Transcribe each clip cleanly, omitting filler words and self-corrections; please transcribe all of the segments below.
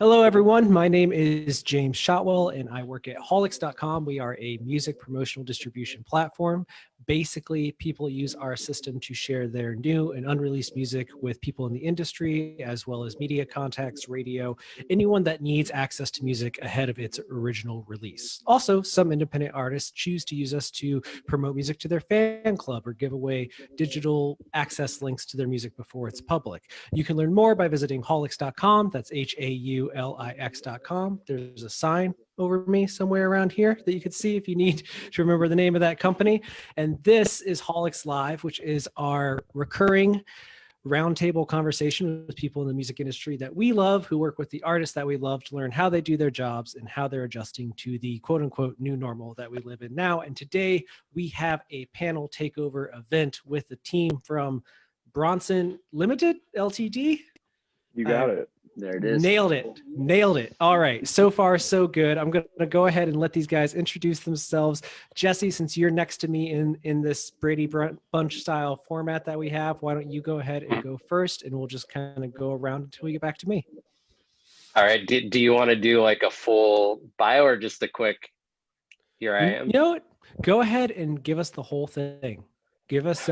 Hello, everyone. My name is James Shotwell, and I work at Haulix.com. We are a music promotional distribution platform. Basically, people use our system to share their new and unreleased music with people in the industry, as well as media contacts, radio, anyone that needs access to music ahead of its original release. Also, some independent artists choose to use us to promote music to their fan club or give away digital access links to their music before it's public. You can learn more by visiting Haulix.com. That's HAULIX.com. There's a sign over me somewhere around here that you can see if you need to remember the name of that company. And this is Haulix Live, which is our recurring roundtable conversation with people in the music industry that we love, who work with the artists that we love, to learn how they do their jobs and how they're adjusting to the quote unquote new normal that we live in now. And today we have a panel takeover event with the team from Bronson Ltd. You got it. There it is. Nailed it. Nailed it. All right. So far, so good. I'm going to go ahead and let these guys introduce themselves. Jesse, since you're next to me in this Brady Bunch style format that we have, why don't you go ahead and go first, and we'll just kind of go around until we get back to me. All right. Do you want to do like a full bio or just a quick, here I am? You know what? Go ahead and give us the whole thing. Give us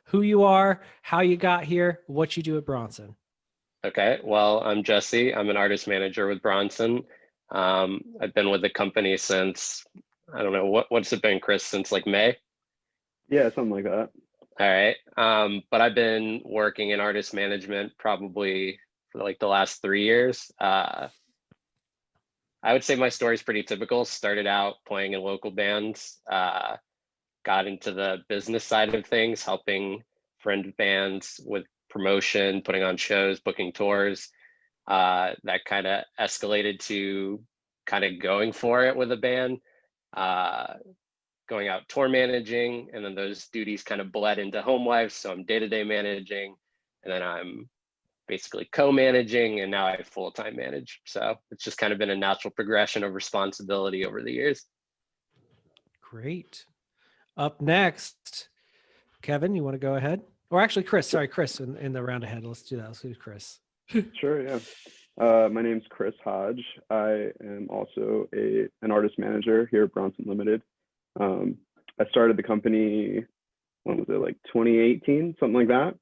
who you are, how you got here, what you do at Bronson. Okay, well, I'm Jesse. I'm an artist manager with Bronson. I've been with the company since, I don't know, what's it been, Chris, since like May? Yeah, something like that. All right, but I've been working in artist management probably for like the last 3 years. I would say my story is pretty typical. Started out playing in local bands, got into the business side of things, helping friend bands with promotion, putting on shows, booking tours. That kind of escalated to kind of going for it with a band, going out tour managing, and then those duties kind of bled into home life. So I'm day-to-day managing, and then I'm basically co-managing, and now I full-time manage. So it's just kind of been a natural progression of responsibility over the years. Great. Up next, Kevin, you want to go ahead? Or actually, Chris, sorry, Chris, in the round ahead. Let's do that. Let's do Chris. Sure, yeah. My name's Chris Hodge. I am also an artist manager here at Bronson Ltd. I started the company, when was it, like 2018, something like that.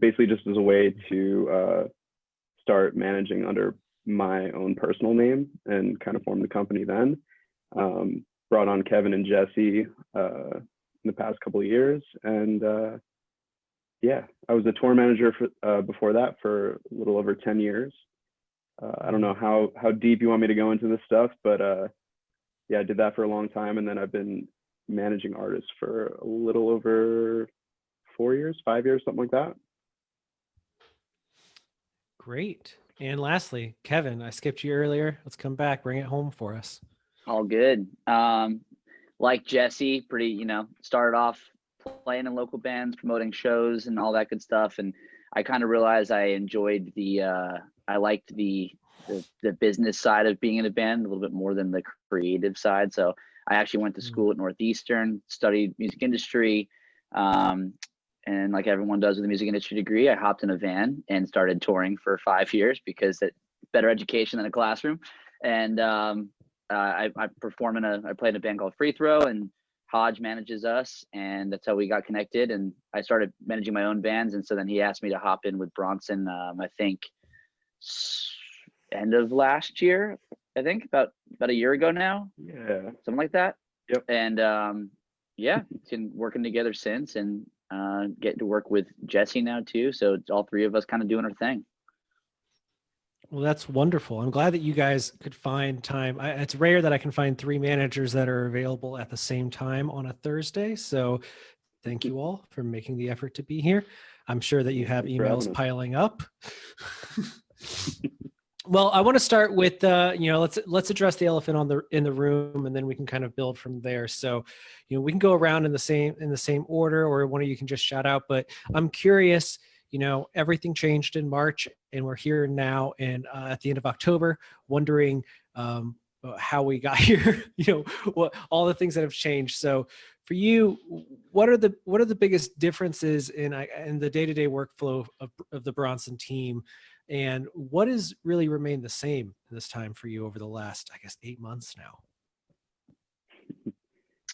Basically just as a way to start managing under my own personal name and kind of form the company then. Brought on Kevin and Jesse in the past couple of years, and yeah, I was a tour manager for, before that for a little over 10 years. I don't know how deep you want me to go into this stuff, but yeah, I did that for a long time. And then I've been managing artists for a little over 5 years, something like that. Great. And lastly, Kevin, I skipped you earlier. Let's come back, bring it home for us. All good. Like Jesse, pretty, started off playing in local bands, promoting shows and all that good stuff. And I kind of realized I enjoyed I liked the business side of being in a band a little bit more than the creative side. So I actually went to school at Northeastern, studied music industry. And like everyone does with a music industry degree, I hopped in a van and started touring for 5 years because it's better education than a classroom. And I played in a band called Free Throw, and Hodge manages us, and that's how we got connected. And I started managing my own bands, and so then he asked me to hop in with Bronson. I think end of last year. I think about a year ago now. Yeah, something like that. Yep. And yeah, been working together since, and getting to work with Jesse now too. So it's all three of us kind of doing our thing. Well, that's wonderful. I'm glad that you guys could find time. It's rare that I can find 3 managers that are available at the same time on a Thursday. So thank you all for making the effort to be here. I'm sure that you have emails piling up. Well, I want to start with, let's address the elephant in the room, and then we can kind of build from there. So, we can go around in the same order, or one of you can just shout out. But I'm curious. Everything changed in March, and we're here now, and at the end of October, wondering how we got here. What all the things that have changed. So, for you, what are the biggest differences in the day-to-day workflow of the Bronson team And what has really remained the same this time for you over the last, I guess, 8 months now?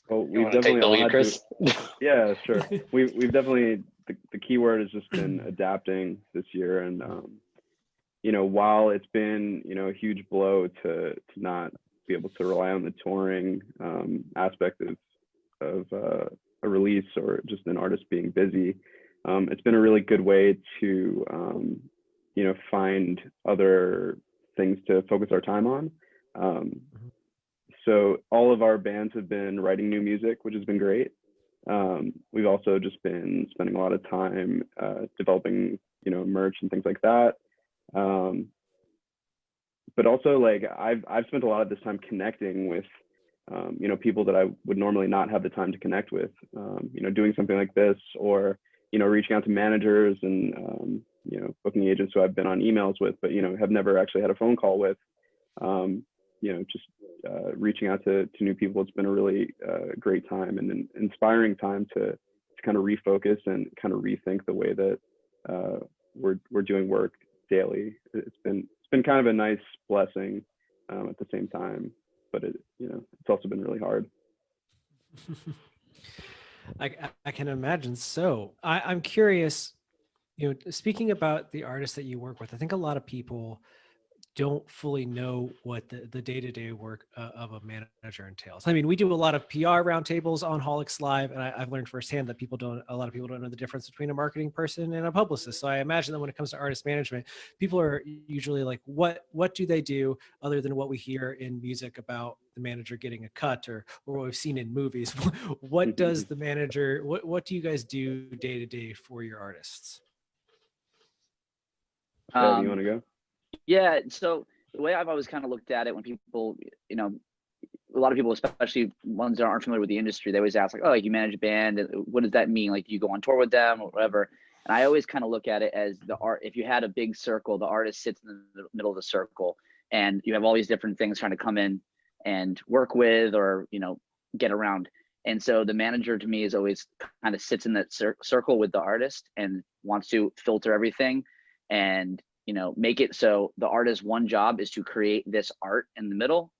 Well, You we've want to take definitely the all lead, had Chris? to. Yeah, sure. We've definitely, the key word has just been adapting this year, and you know, while it's been, you know, a huge blow to not be able to rely on the touring aspect of a release or just an artist being busy, it's been a really good way to you know, find other things to focus our time on. So all of our bands have been writing new music, which has been great. We've also just been spending a lot of time developing, you know, merch and things like that. But also, like, I've spent a lot of this time connecting with you know, people that I would normally not have the time to connect with. You know, doing something like this, or you know, reaching out to managers and you know, booking agents who I've been on emails with, but you know, have never actually had a phone call with. You know, just reaching out to new people. It's been a really great time and an inspiring time to kind of refocus and kind of rethink the way that we're doing work daily. It's been kind of a nice blessing at the same time, but it, you know, it's also been really hard. I can imagine. So I'm curious, you know, speaking about the artists that you work with, I think a lot of people don't fully know what the day-to-day work of a manager entails. I mean, we do a lot of PR roundtables on Haulix Live, and I've learned firsthand that a lot of people don't know the difference between a marketing person and a publicist. So I imagine that when it comes to artist management, people are usually like, what do they do other than what we hear in music about the manager getting a cut, or what we've seen in movies? What does the manager, what do you guys do day to day for your artists? Kev, you want to go? Yeah, so the way I've always kind of looked at it, when people, you know, a lot of people, especially ones that aren't familiar with the industry, they always ask like, oh, like, you manage a band, what does that mean? Like, do you go on tour with them or whatever? And I always kind of look at it as the art. If you had a big circle, the artist sits in the middle of the circle, and you have all these different things trying to come in and work with, or, you know, get around. And so the manager to me is always kind of sits in that circle with the artist and wants to filter everything and, you know, make it so the artist's one job is to create this art in the middle,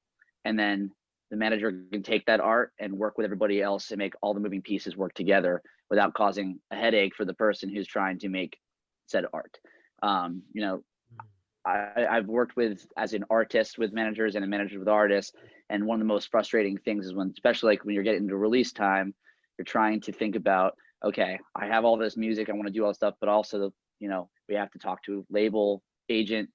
and then the manager can take that art and work with everybody else and make all the moving pieces work together without causing a headache for the person who's trying to make said art. You know, I've worked with, as an artist with managers and a manager with artists, and one of the most frustrating things is when, especially like when you're getting to release time, you're trying to think about, okay, I have all this music, I want to do all this stuff, but also, you know, we have to talk to label, agent,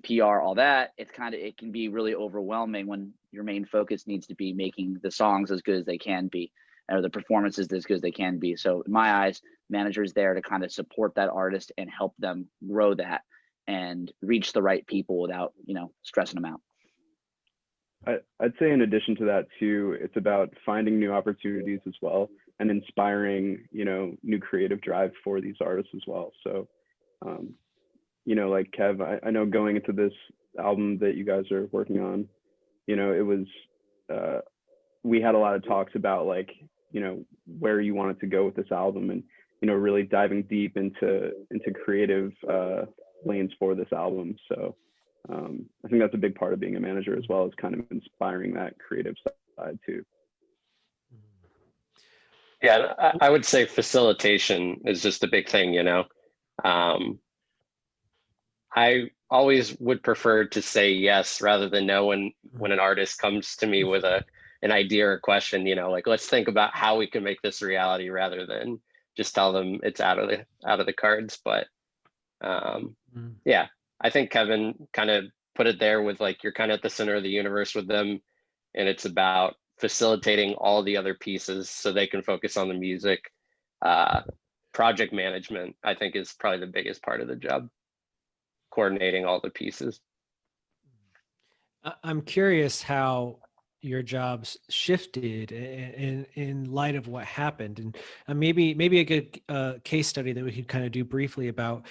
PR, all that. It can be really overwhelming when your main focus needs to be making the songs as good as they can be, or the performances as good as they can be. So in my eyes, managers there to kind of support that artist and help them grow that and reach the right people without, you know, stressing them out. I'd say in addition to that too, it's about finding new opportunities as well, and inspiring, you know, new creative drive for these artists as well. So, you know, like Kev, I know going into this album that you guys are working on, you know, it was, we had a lot of talks about, like, you know, where you wanted to go with this album, and, you know, really diving deep into creative lanes for this album. So I think that's a big part of being a manager as well, is kind of inspiring that creative side too. Yeah, I would say facilitation is just a big thing, you know. I always would prefer to say yes rather than no when an artist comes to me with an idea or question, you know, like, let's think about how we can make this a reality, rather than just tell them it's out of the cards. But yeah, I think Kevin kind of put it there with, like, you're kind of at the center of the universe with them, and it's about facilitating all the other pieces so they can focus on the music. Project management, I think, is probably the biggest part of the job, coordinating all the pieces. I'm curious how your jobs shifted in light of what happened, and maybe a good case study that we could kind of do briefly about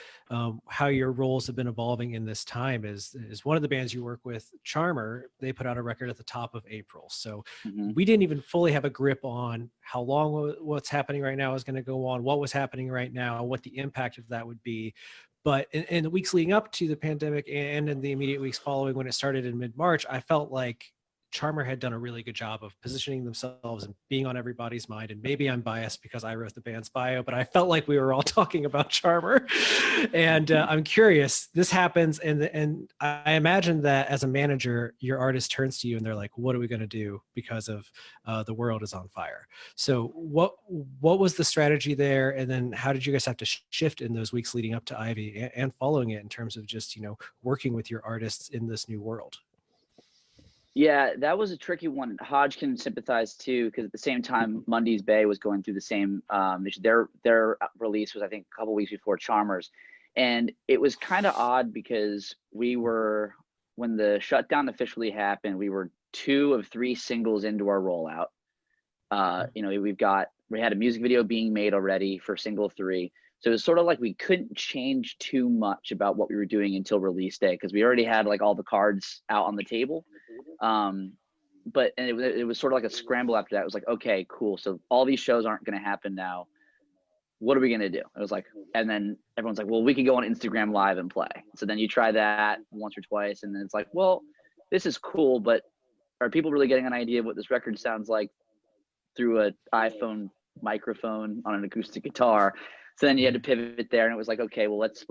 how your roles have been evolving in this time is one of the bands you work with, Charmer. They put out a record at the top of April, so we didn't even fully have a grip on how long what's happening right now is going to go on, what was happening right now, what the impact of that would be. But in the weeks leading up to the pandemic and in the immediate weeks following when it started in mid-March, I felt like Charmer had done a really good job of positioning themselves and being on everybody's mind. And maybe I'm biased because I wrote the band's bio, but I felt like we were all talking about Charmer. And I'm curious, this happens. And I imagine that as a manager, your artist turns to you and they're like, what are we going to do because of the world is on fire? So what was the strategy there? And then how did you guys have to shift in those weeks leading up to Ivy and following it in terms of just, working with your artists in this new world? Yeah, that was a tricky one. Hodge can sympathize too, because at the same time, Mundy's Bay was going through the same. Their release was, I think, a couple weeks before Charmer's, and it was kind of odd because when the shutdown officially happened, we were 2 of 3 singles into our rollout. We had a music video being made already for single 3. So it was sort of like we couldn't change too much about what we were doing until release day because we already had like all the cards out on the table. But it was sort of like a scramble after that. It was like, okay, cool. So all these shows aren't going to happen now. What are we going to do? It was like, and then everyone's like, well, we can go on Instagram Live and play. So then you try that once or twice. And then it's like, well, this is cool, but are people really getting an idea of what this record sounds like through an iPhone microphone on an acoustic guitar? So then you had to pivot there, and it was like, okay, well, let's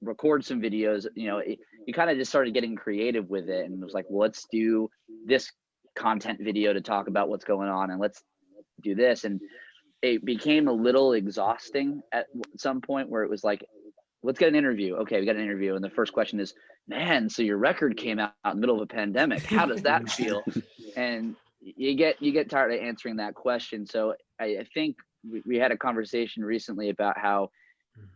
record some videos. You kind of just started getting creative with it, and it was like, well, let's do this content video to talk about what's going on, and let's do this. And it became a little exhausting at some point where it was like, let's get an interview. Okay, we got an interview, and the first question is, man, so your record came out in the middle of a pandemic. How does that feel? And you get tired of answering that question. So I think we had a conversation recently about how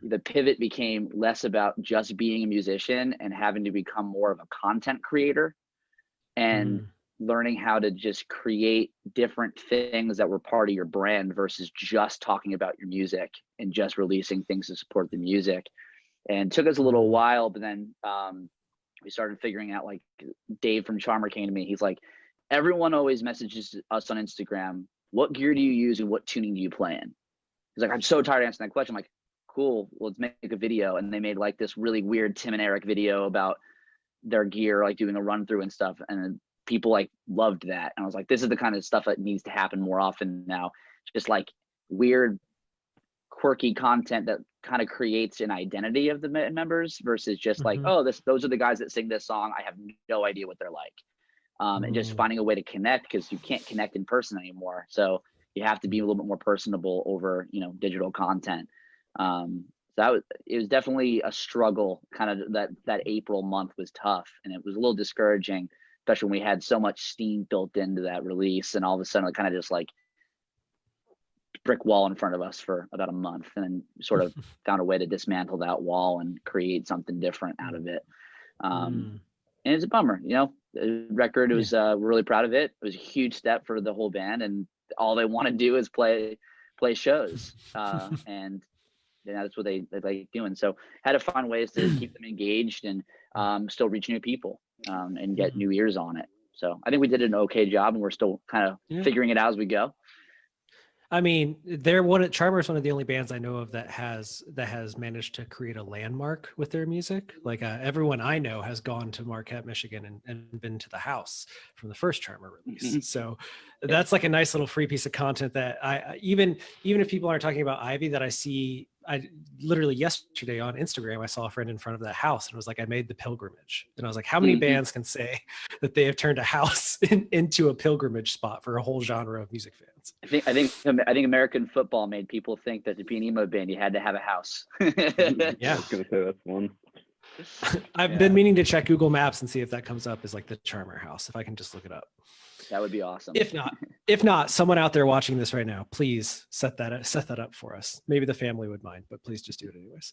the pivot became less about just being a musician and having to become more of a content creator and learning how to just create different things that were part of your brand versus just talking about your music and just releasing things to support the music. And it took us a little while, but then we started figuring out, like, Dave from Charmer came to me. He's like, everyone always messages us on Instagram, what gear do you use and what tuning do you play in? He's like, I'm so tired of answering that question. I'm like, cool, well, let's make a video. And they made like this really weird Tim and Eric video about their gear, like doing a run through and stuff. And people like loved that. And I was like, this is the kind of stuff that needs to happen more often now. Just like weird, quirky content that kind of creates an identity of the members versus just like, oh, those are the guys that sing this song. I have no idea what they're like. And just finding a way to connect, because you can't connect in person anymore. So you have to be a little bit more personable over, digital content. So it was definitely a struggle. Kind of that April month was tough, and it was a little discouraging, especially when we had so much steam built into that release, and all of a sudden it kind of just like brick wall in front of us for about a month, and then sort of found a way to dismantle that wall and create something different out of it. And it's a bummer, the record was, we're really proud of it. It was a huge step for the whole band, and all they want to do is play shows. And that's what they like doing. So had to find ways to keep them engaged and still reach new people and get new ears on it. So I think we did an okay job, and we're still kind of figuring it out as we go. I mean, Charmer is one of the only bands I know of that has managed to create a landmark with their music. Like everyone I know has gone to Marquette, Michigan, and been to the house from the first Charmer release. So that's like a nice little free piece of content that I even if people aren't talking about Ivy, that I literally yesterday on Instagram, I saw a friend in front of that house, and it was like, I made the pilgrimage. And I was like, how many bands can say that they have turned a house into a pilgrimage spot for a whole genre of music fans? I think American football made people think that to be an emo band, you had to have a house. Yeah, I was gonna say that's one. I've been meaning to check Google Maps and see if that comes up as like the Charmer house, if I can just look it up. That would be awesome. If not, someone out there watching this right now, please set that up for us. Maybe the family would mind, but please just do it anyways.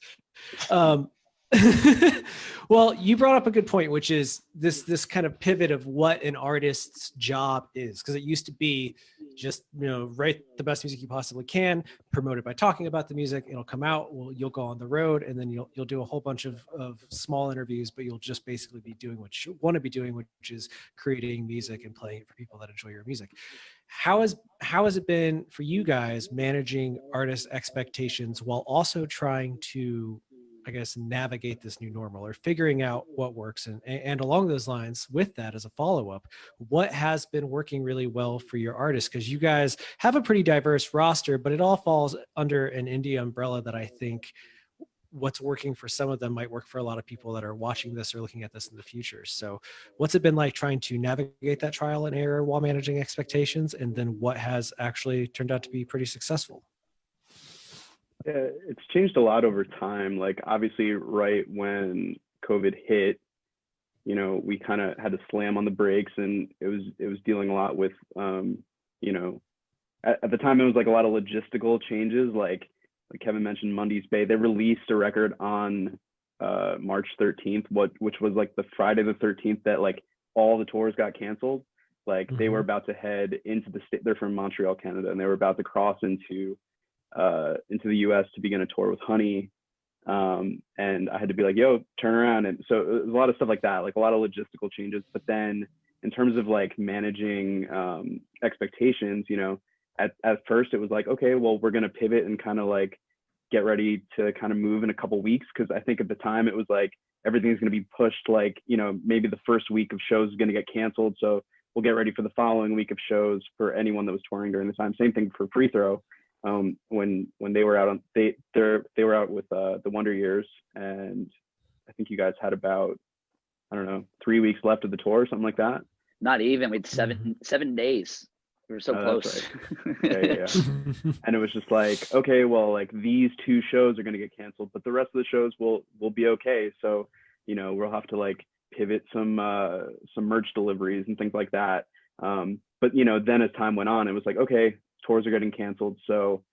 Well, you brought up a good point, which is this kind of pivot of what an artist's job is, because it used to be just write the best music you possibly can, promote it by talking about the music. It'll come out. You'll go on the road, and then you'll do a whole bunch of small interviews, but you'll just basically be doing what you want to be doing, which is creating music and playing it for people that enjoy your music. How has it been for you guys managing artist expectations while also trying to I guess, navigate this new normal, or figuring out what works? And along those lines, with that as a follow-up, what has been working really well for your artists? Because you guys have a pretty diverse roster, but it all falls under an indie umbrella that I think what's working for some of them might work for a lot of people that are watching this or looking at this in the future. So what's it been like trying to navigate that trial and error while managing expectations? And then what has actually turned out to be pretty successful? Yeah, it's changed a lot over time. Like obviously right when COVID hit, you know, we kind of had to slam on the brakes, and it was dealing a lot with, you know, at the time it was like a lot of logistical changes. Like Kevin mentioned, Monday's Bay, they released a record on March 13th, which was like the Friday the 13th that like all the tours got canceled. Like they were about to head into the state. They're from Montreal, Canada, and they were about to cross into the US to begin a tour with Honey. And I had to be like, yo, turn around. And so it was a lot of stuff like that, like a lot of logistical changes. But then in terms of like managing expectations, you know, at first it was like, okay, well, we're going to pivot and kind of like get ready to kind of move in a couple weeks. Cause I think at the time it was like, everything's going to be pushed, like, you know, maybe the first week of shows is going to get canceled. So we'll get ready for the following week of shows for anyone that was touring during the time. Same thing for Free Throw. When they were out on, they were out with the Wonder Years, and I think you guys had about, I don't know, 3 weeks left of the tour, something like that. Not even. We had 7 days. We were so close. Right. Yeah. And it was just like, okay, well, like these 2 shows are going to get canceled, but the rest of the shows will be okay. So, you know, we'll have to like pivot some merch deliveries and things like that. But you know, then as time went on, it was like, okay, tours are getting canceled, so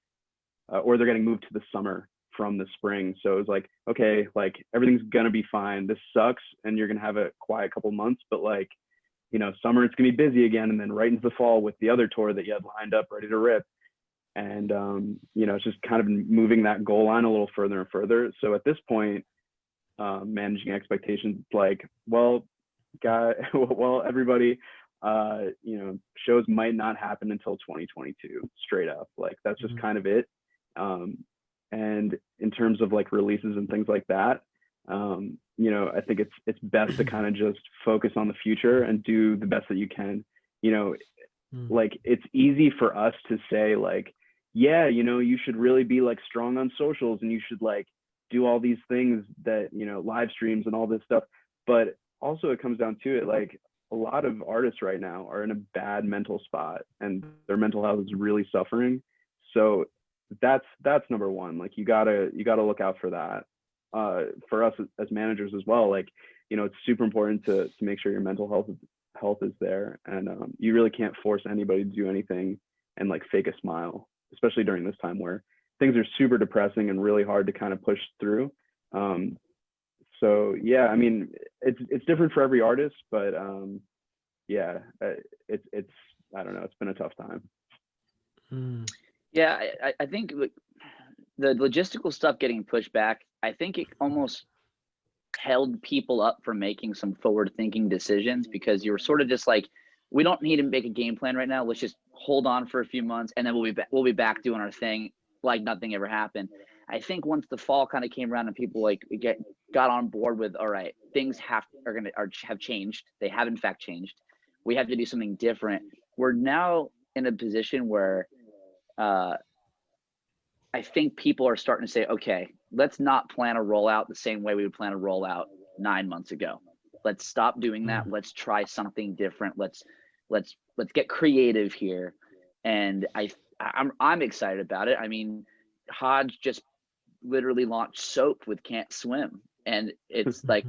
or they're getting moved to the summer from the spring. So it was like, okay, like everything's gonna be fine. This sucks, and you're gonna have a quiet couple months, but like, you know, summer it's gonna be busy again, and then right into the fall with the other tour that you had lined up ready to rip. And you know, it's just kind of moving that goal line a little further and further. So at this point, managing expectations, like, well, everybody, you know, shows might not happen until 2022, straight up. Like that's just kind of it. And in terms of like releases and things like that, you know, I think it's best to kind of just focus on the future and do the best that you can. You know, like it's easy for us to say like, yeah, you know, you should really be like strong on socials, and you should like do all these things that, you know, live streams and all this stuff. But also it comes down to it, like a lot of artists right now are in a bad mental spot, and their mental health is really suffering. So that's number one. Like you gotta look out for that. For us as managers as well, like, you know, it's super important to make sure your mental health is there, and you really can't force anybody to do anything and like fake a smile, especially during this time where things are super depressing and really hard to kind of push through. So yeah, I mean, it's different for every artist, but yeah, it's I don't know, it's been a tough time. Yeah, I think the logistical stuff getting pushed back, I think it almost held people up from making some forward-thinking decisions, because you were sort of just like, we don't need to make a game plan right now. Let's just hold on for a few months, and then we'll be back doing our thing like nothing ever happened. I think once the fall kind of came around and people like got on board with, all right, things have changed. They have in fact changed. We have to do something different. We're now in a position where I think people are starting to say, okay, let's not plan a rollout the same way we would plan a rollout 9 months ago. Let's stop doing that. Let's try something different. Let's get creative here. And I'm excited about it. I mean, Hodge just literally launched soap with Can't Swim, and it's like,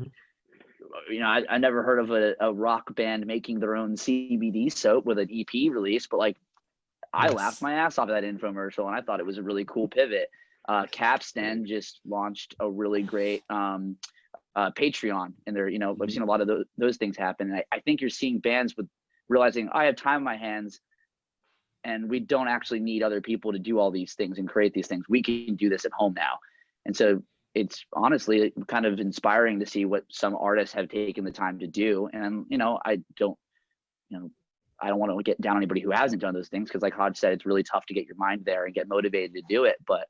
you know, I never heard of a rock band making their own CBD soap with an EP release, but like, I laughed my ass off of that infomercial, and I thought it was a really cool pivot. Capstan just launched a really great Patreon, and they're, you know, I've seen a lot of those things happen. And I think you're seeing bands with realizing, I have time on my hands, and we don't actually need other people to do all these things and create these things. We can do this at home now. And so it's honestly kind of inspiring to see what some artists have taken the time to do. And, you know, I don't want to get down on anybody who hasn't done those things, because like Hodge said, it's really tough to get your mind there and get motivated to do it. But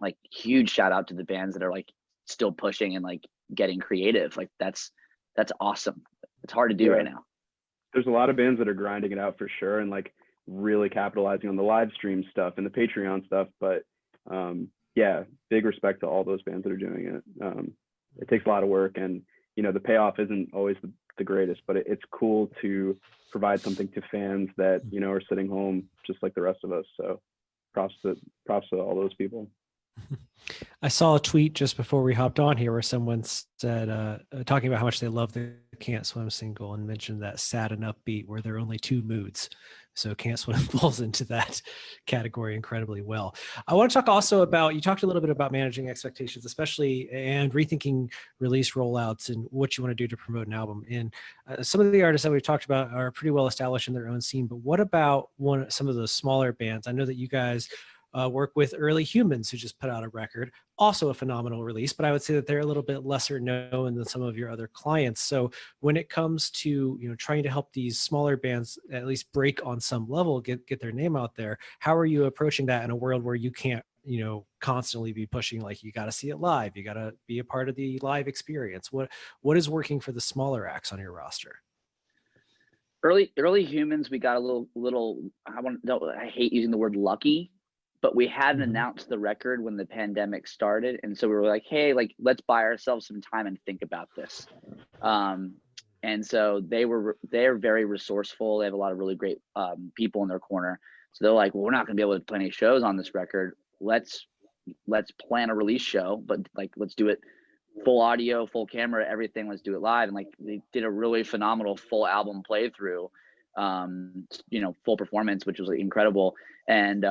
like, huge shout out to the bands that are like still pushing and like getting creative. Like that's awesome. It's hard to do right now. There's a lot of bands that are grinding it out for sure, and like really capitalizing on the live stream stuff and the Patreon stuff. But yeah, big respect to all those bands that are doing it. It takes a lot of work, and you know, the payoff isn't always the greatest, but it's cool to provide something to fans that, you know, are sitting home just like the rest of us. So props to all those people. I saw a tweet just before we hopped on here where someone said, talking about how much they love the Can't Swim single, and mentioned that sad and upbeat where there are only two moods. So Can't Swim falls into that category incredibly well. I want to talk also about, you talked a little bit about managing expectations, especially, and rethinking release rollouts and what you want to do to promote an album. And some of the artists that we've talked about are pretty well established in their own scene, but what about some of the smaller bands? I know that you guys work with Early Humans, who just put out a record, also a phenomenal release, but I would say that they're a little bit lesser known than some of your other clients. So when it comes to, you know, trying to help these smaller bands at least break on some level, get their name out there, how are you approaching that in a world where you can't, you know, constantly be pushing, like, you got to see it live, you got to be a part of the live experience? What is working for the smaller acts on your roster? Early Humans, we got a little I hate using the word lucky, but we hadn't announced the record when the pandemic started. And so we were like, hey, like, let's buy ourselves some time and think about this. And so they're very resourceful. They have a lot of really great people in their corner. So they're like, well, we're not gonna be able to play any shows on this record. Let's plan a release show, but like, let's do it full audio, full camera, everything. Let's do it live. And like, they did a really phenomenal full album playthrough, you know, full performance, which was like incredible. And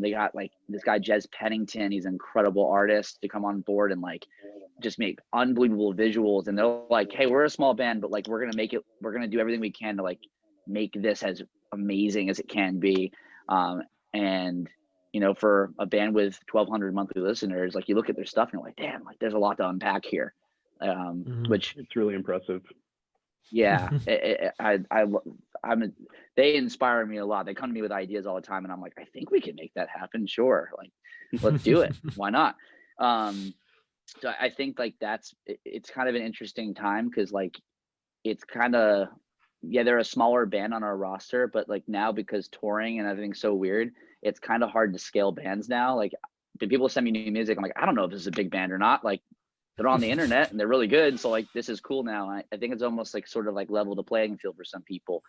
they got like this guy Jez Pennington, he's an incredible artist, to come on board and like just make unbelievable visuals. And they're like, hey, we're a small band, but like, we're gonna do everything we can to like make this as amazing as it can be. And you know, for a band with 1,200 monthly listeners, like, you look at their stuff and you're like, damn, like, there's a lot to unpack here. Which, it's really impressive. yeah, they inspire me a lot. They come to me with ideas all the time, and I'm like, I think we can make that happen. Sure, like, let's do it. Why not? So I think like it's kind of an interesting time, because like, it's kind of, yeah, they're a smaller band on our roster, but like now, because touring and everything's so weird, it's kind of hard to scale bands now. Like, when people send me new music, I'm like, I don't know if this is a big band or not. Like, they're on the internet and they're really good, so like, this is cool now. I think it's almost like sort of like level the playing field for some people.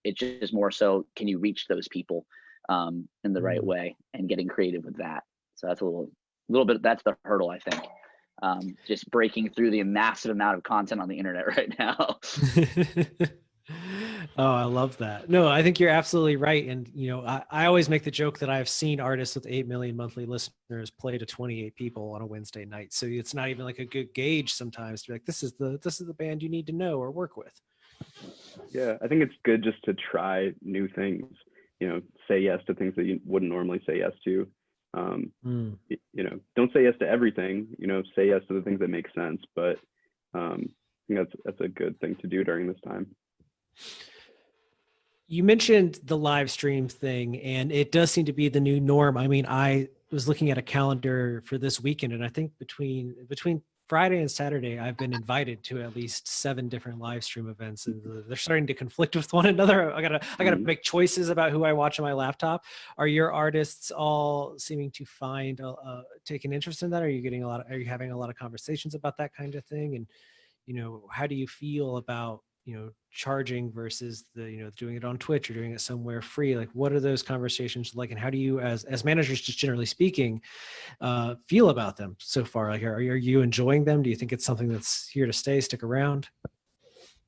It's just more so, can you reach those people in the right way, and getting creative with that. So that's a little bit, that's the hurdle, I think. Just breaking through the massive amount of content on the internet right now. Oh, I love that. No, I think you're absolutely right. And, you know, I always make the joke that I've seen artists with 8 million monthly listeners play to 28 people on a Wednesday night. So it's not even like a good gauge sometimes to be like, this is the band you need to know or work with. Yeah, I think it's good just to try new things, you know, say yes to things that you wouldn't normally say yes to. You know, don't say yes to everything, you know, say yes to the things that make sense. But I think that's a good thing to do during this time. You mentioned the live stream thing, and it does seem to be the new norm. I mean, I was looking at a calendar for this weekend, and I think between Friday and Saturday, I've been invited to at least 7 different live stream events, and they're starting to conflict with one another. I gotta make choices about who I watch on my laptop. Are your artists all seeming to find take an interest in that? Are you having a lot of conversations about that kind of thing? And, you know, how do you feel about, you know, charging versus doing it on Twitch or doing it somewhere free? Like, what are those conversations like, and how do you, as managers, just generally speaking, feel about them so far? Like, are you enjoying them? Do you think it's something that's here to stay, stick around?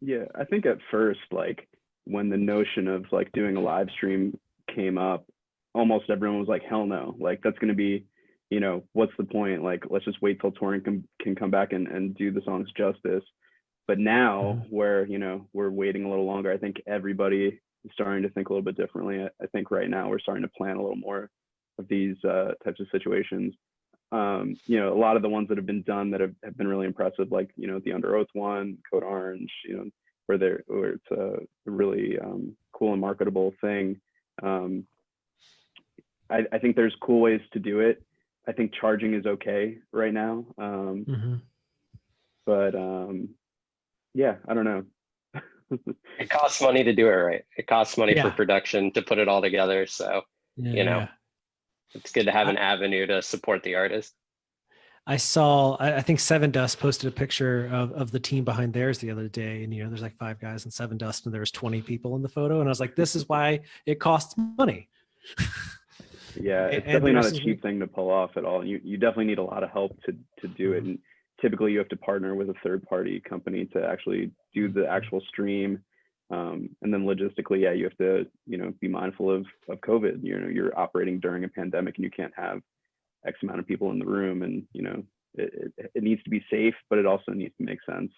Yeah, I think at first, like, when the notion of like doing a live stream came up, almost everyone was like, hell no, like, that's going to be, you know, what's the point? Like, let's just wait till touring can come back and do the songs justice. But now, where, you know, we're waiting a little longer, I think everybody is starting to think a little bit differently. I think right now we're starting to plan a little more of these types of situations. You know, a lot of the ones that have been done that have been really impressive, like, you know, the Under Oath one, Code Orange, you know, where it's a really cool and marketable thing. I think there's cool ways to do it. I think charging is okay right now. But yeah, I don't know. It costs money to do it right. It costs money for Yeah. production to put it all together. So, you know, it's good to have an avenue to support the artist. I saw, I think Seven Dust posted a picture of the team behind theirs the other day. And, you know, there's like 5 guys in Seven Dust and there's 20 people in the photo. And I was like, this is why it costs money. Yeah, it's definitely not a cheap thing to pull off at all. You definitely need a lot of help to do it. And typically you have to partner with a third-party company to actually do the actual stream. And then logistically, yeah, you have to, you know, be mindful of COVID. You know, you're operating during a pandemic and you can't have X amount of people in the room, and you know, it needs to be safe, but it also needs to make sense.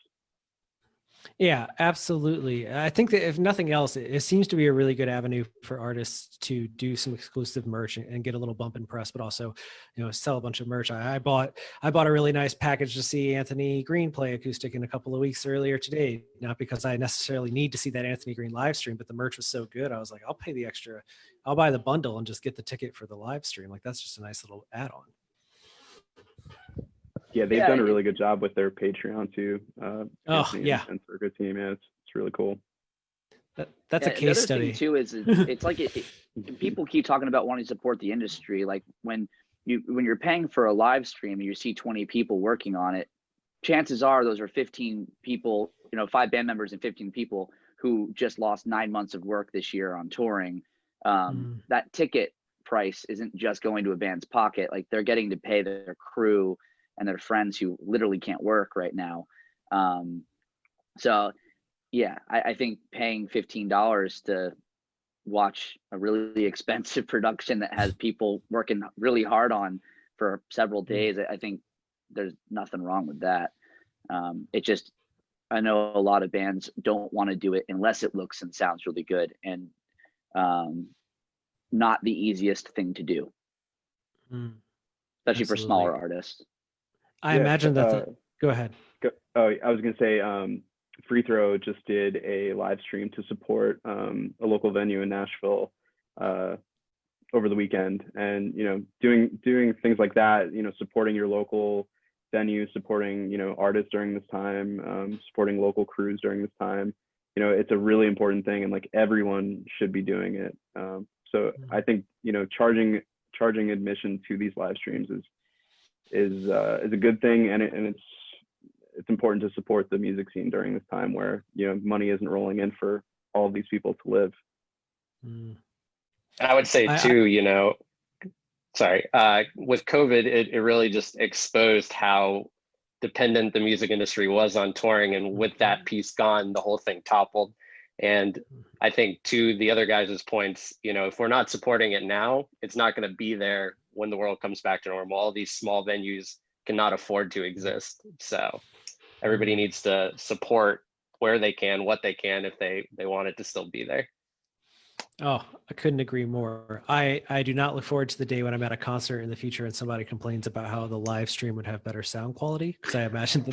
Yeah, absolutely. I think that if nothing else, it seems to be a really good avenue for artists to do some exclusive merch and get a little bump in press, but also, you know, sell a bunch of merch. I bought a really nice package to see Anthony Green play acoustic in a couple of weeks earlier today. Not because I necessarily need to see that Anthony Green live stream, but the merch was so good. I was like, I'll pay the extra. I'll buy the bundle and just get the ticket for the live stream. Like that's just a nice little add-on. Yeah, they've done a really good job with their Patreon too. Anthony and Circa team, yeah, it's really cool. That's a case study thing too. Is it's like people keep talking about wanting to support the industry. Like when you're paying for a live stream and you see 20 people working on it, chances are those are 15 people, you know, 5 band members and 15 people who just lost 9 months of work this year on touring. That ticket price isn't just going to a band's pocket. Like they're getting to pay their crew and their friends who literally can't work right now. So yeah, I think paying $15 to watch a really expensive production that has people working really hard on for several days, I think there's nothing wrong with that. It just, I know a lot of bands don't want to do it unless it looks and sounds really good, and not the easiest thing to do, especially for smaller artists. I imagine that. Go ahead. I was going to say, Free Throw just did a live stream to support a local venue in Nashville over the weekend, and you know, doing things like that, you know, supporting your local venue, supporting, you know, artists during this time, supporting local crews during this time. You know, it's a really important thing, and like everyone should be doing it. So I think, you know, charging admission to these live streams is a good thing, and it's important to support the music scene during this time where, you know, money isn't rolling in for all of these people to live. And I would say too, you know, with COVID, it really just exposed how dependent the music industry was on touring, and with that piece gone, the whole thing toppled. And I think to the other guys' points, you know, if we're not supporting it now, it's not going to be there when the world comes back to normal. All these small venues cannot afford to exist. So everybody needs to support where they can, what they can, if they want it to still be there. Oh, I couldn't agree more. I do not look forward to the day when I'm at a concert in the future and somebody complains about how the live stream would have better sound quality, because I imagine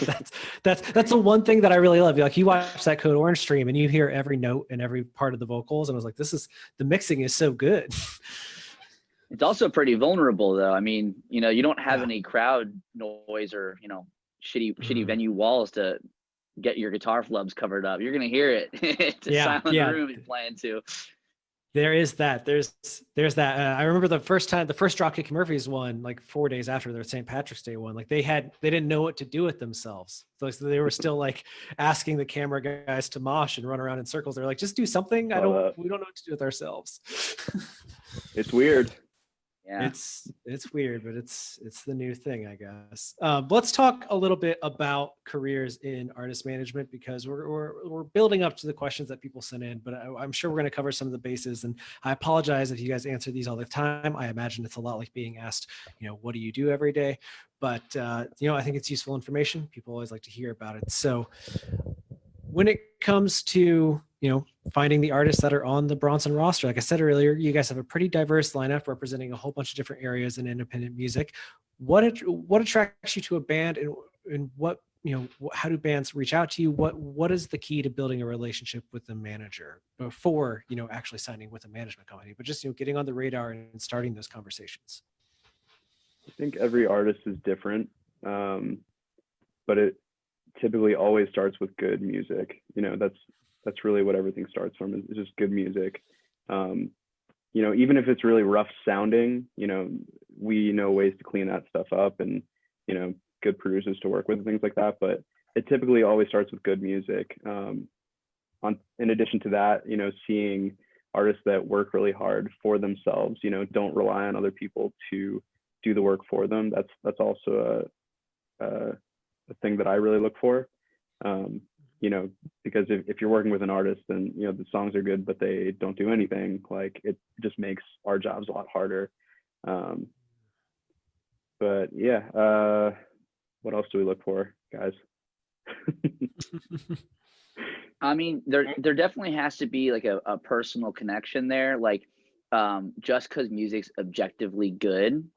that's the one thing that I really love. Like you watch that Code Orange stream and you hear every note and every part of the vocals, and I was like, the mixing is so good. It's also pretty vulnerable though. I mean, you know, you don't have any crowd noise or, you know, shitty venue walls to get your guitar flubs covered up. You're gonna hear it. It's a silent room you're playing to. There is that. There's that. I remember the first Dropkick Murphys one, like 4 days after their St. Patrick's Day one, like they didn't know what to do with themselves. So they were still like asking the camera guys to mosh and run around in circles. They're like, just do something. We don't know what to do with ourselves. It's weird. Yeah. It's weird, but it's the new thing, I guess. Let's talk a little bit about careers in artist management, because we're building up to the questions that people sent in, but I'm sure we're going to cover some of the bases. And I apologize if you guys answer these all the time. I imagine it's a lot like being asked, you know, what do you do every day? But you know, I think it's useful information. People always like to hear about it. So when it comes to, you know, finding the artists that are on the Bronson roster, like I said earlier, you guys have a pretty diverse lineup representing a whole bunch of different areas in independent music. What attracts you to a band, and what, you know, how do bands reach out to you? What is the key to building a relationship with the manager before, you know, actually signing with a management company, but just, you know, getting on the radar and starting those conversations? I think every artist is different, but it typically always starts with good music. You know, that's really what everything starts from, is just good music. You know, even if it's really rough sounding, you know, we know ways to clean that stuff up, and, you know, good producers to work with and things like that. But it typically always starts with good music. In addition to that, you know, seeing artists that work really hard for themselves, you know, don't rely on other people to do the work for them. That's also a thing that I really look for. You know, because if you're working with an artist and, you know, the songs are good, but they don't do anything, like, it just makes our jobs a lot harder. But yeah, what else do we look for, guys? I mean, there definitely has to be like a personal connection there. Like, just because music's objectively good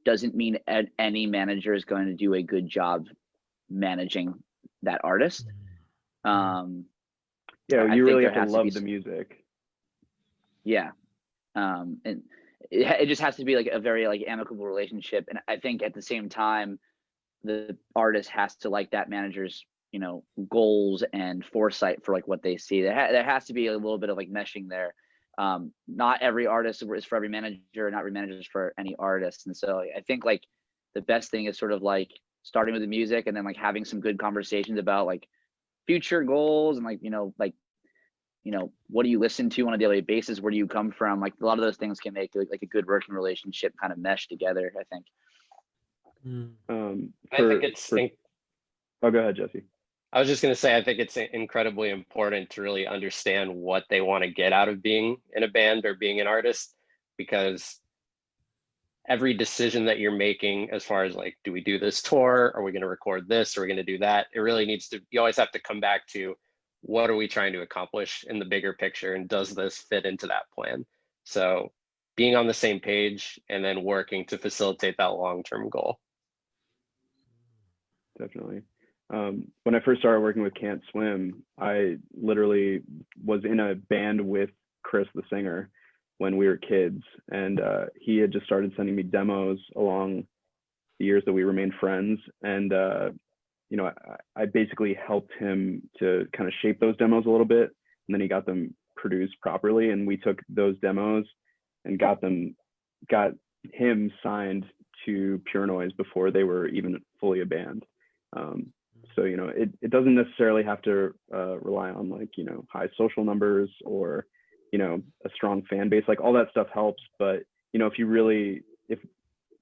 doesn't mean any manager is going to do a good job managing that artist. Yeah, you really have to has love be the music. Yeah. And it just has to be like a very like amicable relationship. And I think at the same time, the artist has to like that manager's, you know, goals and foresight for like what they see. There has to be a little bit of like meshing there. Not every artist is for every manager, not every manager is for any artist. And so I think like the best thing is sort of like starting with the music and then like having some good conversations about like future goals and like, you know, what do you listen to on a daily basis? Where do you come from? Like a lot of those things can make like a good working relationship kind of mesh together, I think. I think it's. Oh, go ahead, Jesse. I was just going to say, I think it's incredibly important to really understand what they want to get out of being in a band or being an artist, because every decision that you're making as far as like, do we do this tour? Are we going to record this? Are we going to do that? It really needs to, you always have to come back to what are we trying to accomplish in the bigger picture, and does this fit into that plan? So being on the same page and then working to facilitate that long-term goal. Definitely. When I first started working with Can't Swim, I literally was in a band with Chris, the singer, when we were kids, and he had just started sending me demos along the years that we remained friends. And you know, I basically helped him to kind of shape those demos a little bit, and then he got them produced properly. And we took those demos and got him signed to Pure Noise before they were even fully a band. So, you know, it doesn't necessarily have to rely on like, you know, high social numbers or, you know, a strong fan base. Like all that stuff helps. But, you know,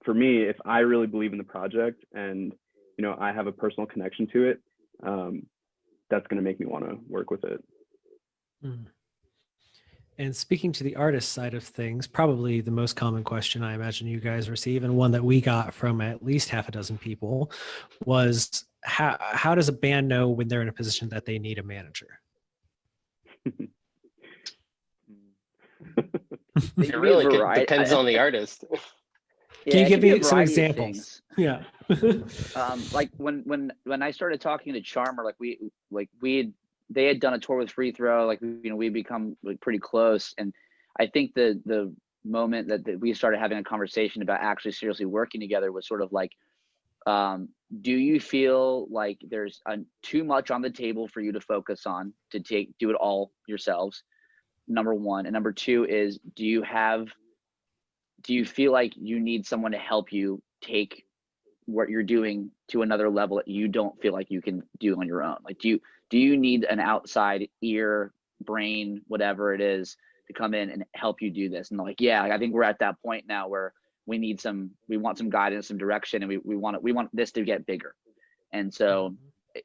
for me, if I really believe in the project and, you know, I have a personal connection to it, that's going to make me want to work with it. And speaking to the artist side of things, probably the most common question I imagine you guys receive, and one that we got from at least half a dozen people, was how does a band know when they're in a position that they need a manager? It really depends on the artist. Can you give me some examples? Yeah. Like when I started talking to Charmer, they had done a tour with Free Throw, like, you know, we become like pretty close. And I think the moment that we started having a conversation about actually seriously working together was sort of like, do you feel like there's too much on the table for you to focus on to do it all yourselves? Number one. And number two is, do you feel like you need someone to help you take what you're doing to another level that you don't feel like you can do on your own? Like, do you need an outside ear, brain, whatever it is, to come in and help you do this? And like, yeah, I think we're at that point now where we want some guidance, some direction, and we want this to get bigger. And so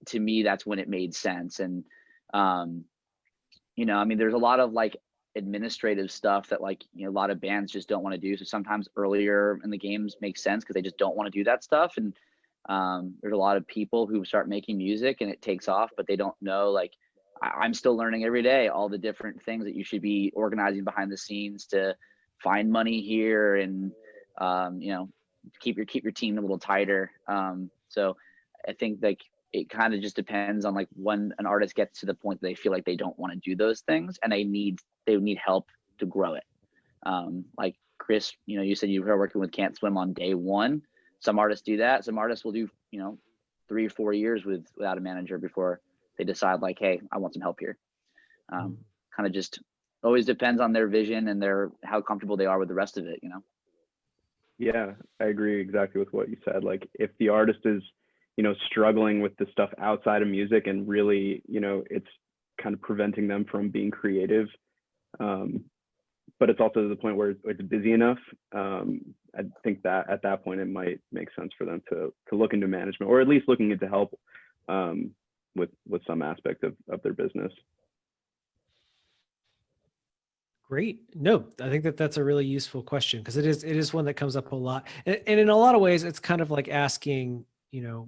to me, that's when it made sense. And you know, I mean, there's a lot of like administrative stuff that, like, you know, a lot of bands just don't want to do. So sometimes earlier in the games makes sense because they just don't want to do that stuff. And there's a lot of people who start making music and it takes off, but they don't know, like, I'm still learning every day all the different things that you should be organizing behind the scenes to find money here and you know, keep your team a little tighter. So I think like it kind of just depends on like when an artist gets to the point that they feel like they don't want to do those things and they need help to grow it. Like Chris, you know, you said you were working with Can't Swim on day one. some artists do that. Some artists will do, 3 or 4 years without a manager before they decide like, hey, I want some help here. Kind of just always depends on their vision and how comfortable they are with the rest of it, Yeah, I agree exactly with what you said. Like if the artist is, struggling with the stuff outside of music and really, it's kind of preventing them from being creative. But it's also to the point where it's busy enough. I think that at that point, it might make sense for them to look into management, or at least looking into help with some aspect of their business. Great. No, I think that's a really useful question, because it is one that comes up a lot. And in a lot of ways, it's kind of like asking,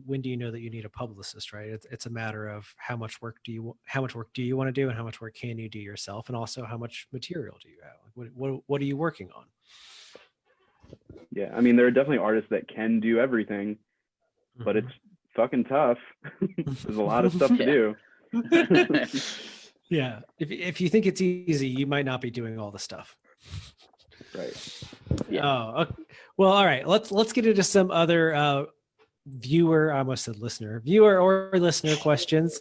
when do you know that you need a publicist, right? It's a matter of how much work do you want to do, and how much work can you do yourself, and also how much material do you have? Like what are you working on? Yeah, I mean, there are definitely artists that can do everything, but it's fucking tough. There's a lot of stuff to do. Yeah. If you think it's easy, you might not be doing all the stuff. Right. Yeah. Oh, okay. Well, all right. Let's get into some other viewer or listener questions.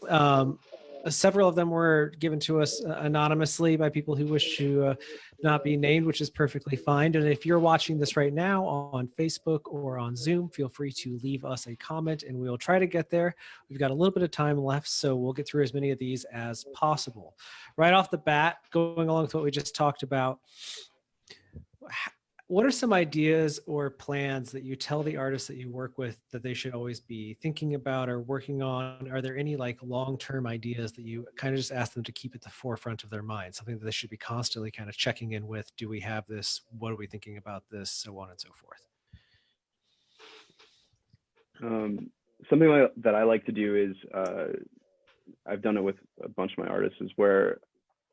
Several of them were given to us anonymously by people who wish to not be named, which is perfectly fine. And if you're watching this right now on Facebook or on Zoom, feel free to leave us a comment and we'll try to get there. We've got a little bit of time left, so we'll get through as many of these as possible. Right off the bat, going along with what we just talked about, what are some ideas or plans that you tell the artists that you work with that they should always be thinking about or working on? Are there any like long-term ideas that you kind of just ask them to keep at the forefront of their mind? Something that they should be constantly kind of checking in with. Do we have this? What are we thinking about this? So on and so forth. Something that I like to do is, I've done it with a bunch of my artists, is where